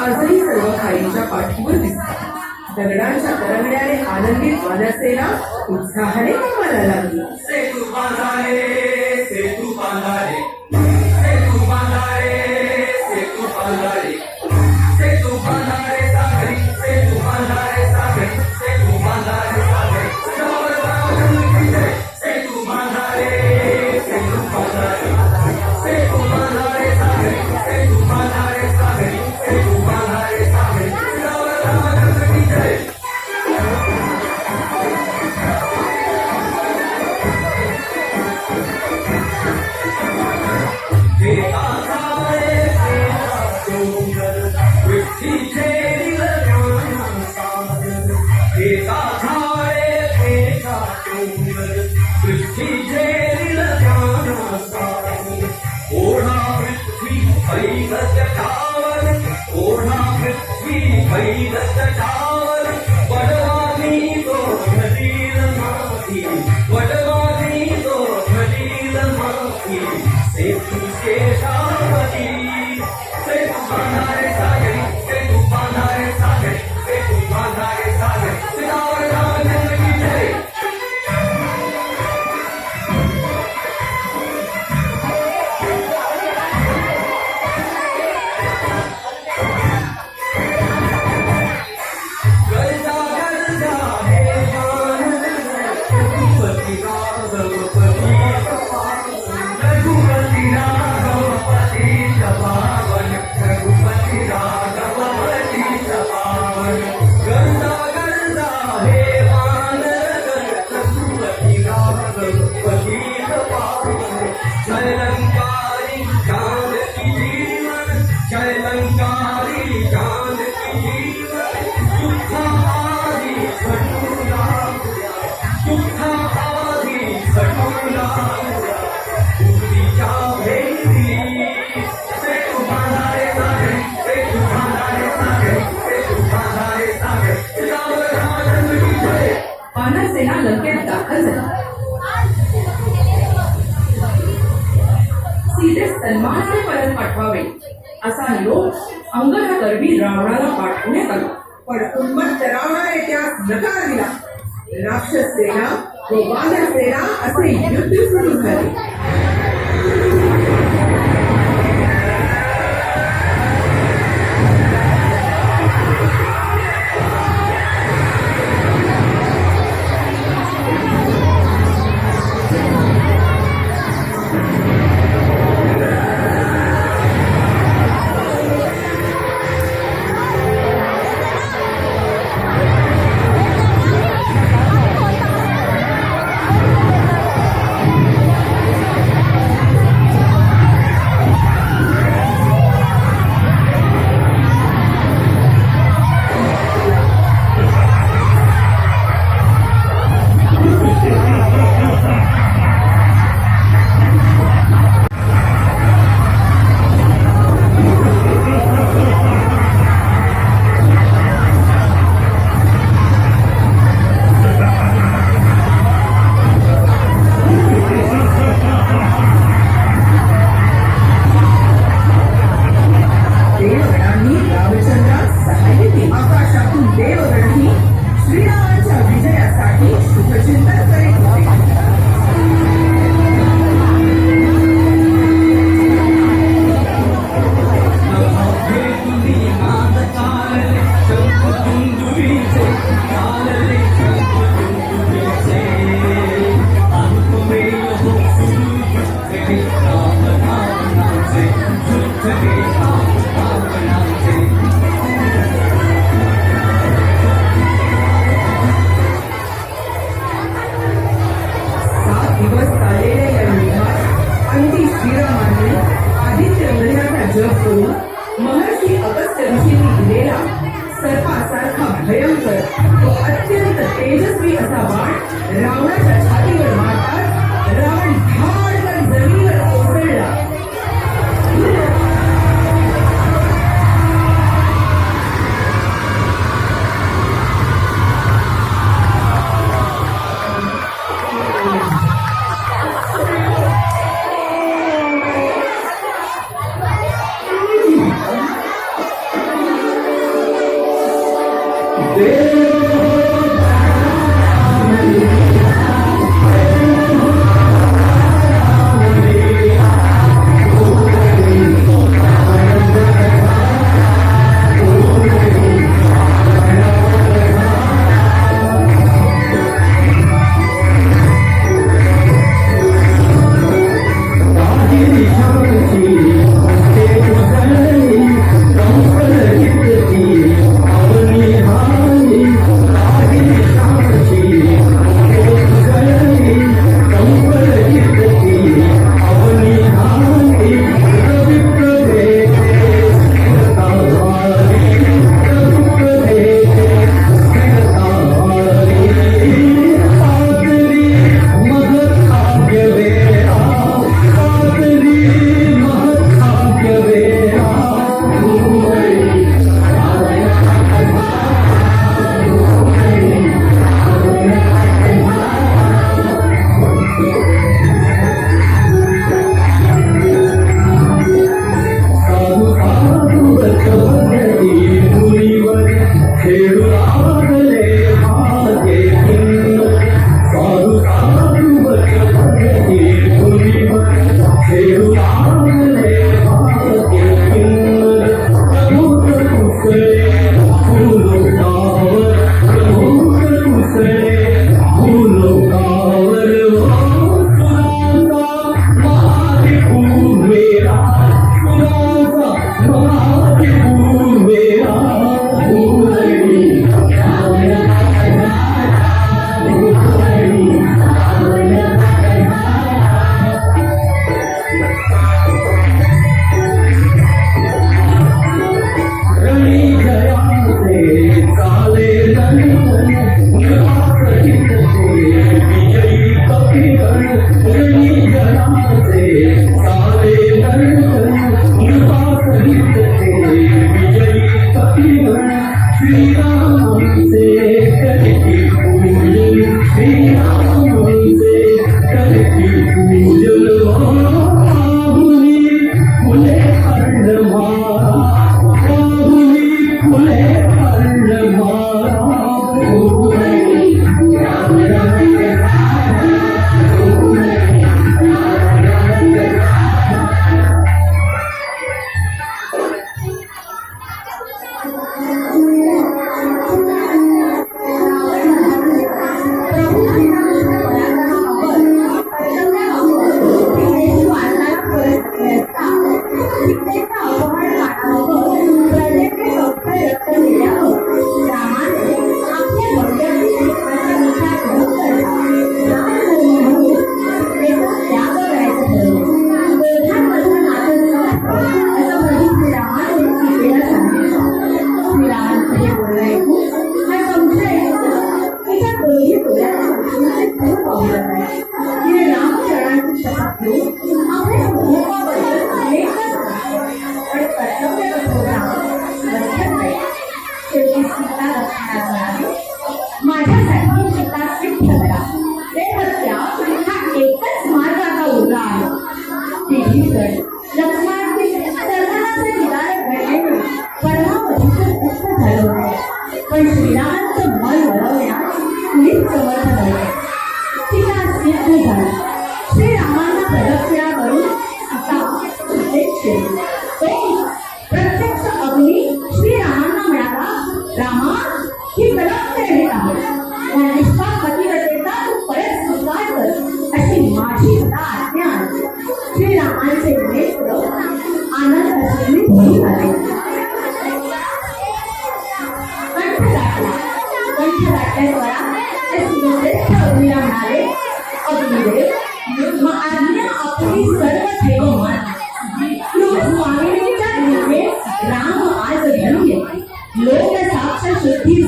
आजही सर्व खाईंच्या पाठीवर दिसतात. दगडांच्या तरंगण्याने आनंदित वानरसेना उत्साहाने कामाला लागली. सेतू बांधारे, सेतू बांधारे, सेतू बांधारे, सेतू बांधारे, सेतू बांधारे सागरी, सेतू बांधारे सागरी, सेतू बांधारे सागरी, जवळ जाऊन तिथे सेतू बांधारे, सेतू बांधारे, सेतू बांधारे सागरी, सेतू बांधारे सागरी, सेतू बांधारे सागरी, जवळ जाऊन तिथे. Vicky त्याच्यावर ओढा पृथ्वी बैल त्याच्यावर वडवानी तो नदील माती वडवानी तो नदील माती सेतू शेषावती सेतू बांधारे सागरी सेतू बांधारे सागरी सेतू बांधारे सागरी सितावर रामचंद्र की जय गर्जा गर्जा हे मान रघुपति राघवपति रघुपति राघवपति पावन रघुपति राघवपति पावन गर्जा गर्जा हे मान रघुपति राघवपति पावन जय लंकारी चांद की जीवन जय लंकारी चांद की जीवन सुखादी खटुला सुखादी खटुला उडीच्या भेटी ते तुम्हारे सागर ते तुम्हारे सागर ते तुम्हारे सागर राम रामचंद्र की जय वानरसेना लंकेत दाखल झाली सीते सन्मानाने परत पाठवावे असा निरोप अंगदागर्भी रावणाला पाठवण्यात आला. पण उन्मत्त रावणाने त्यास नकार दिला. राक्षस सेना व वानर सेना असे युद्ध सुरू झाले. देवगणांनी रामचंद्रास सहाय्य केले. आकाशातून देवगणही श्रीरामांच्या विजयासाठी शुभचिंतन करीत होते.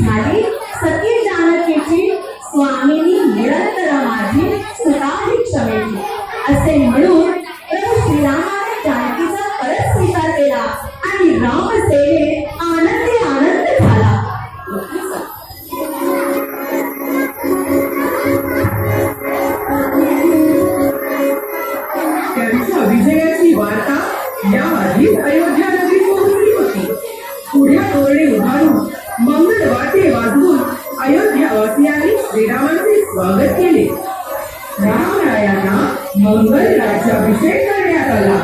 झाली सती जानकीची, स्वामिनी निरंतर माझी सुताही क्षमेची, असे म्हणून प्रभू श्रीरामाने जानकीचा परत स्वीकार केला आणि रामसेनेत आनंदी आनंद झाला. त्यांच्या विजयाची वार्ता याआधीच अयोध्या नगरीत पोहोचली होती. पुढ्या तोरणे उभारून मंगल वाटे वाजवून अयोध्यावासियांनी श्रीरामांचे स्वागत केले. रामरायांना मंगल राज्याभिषेक करण्यात आला.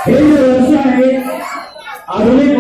हे जे वर्ष आहे आधुनिक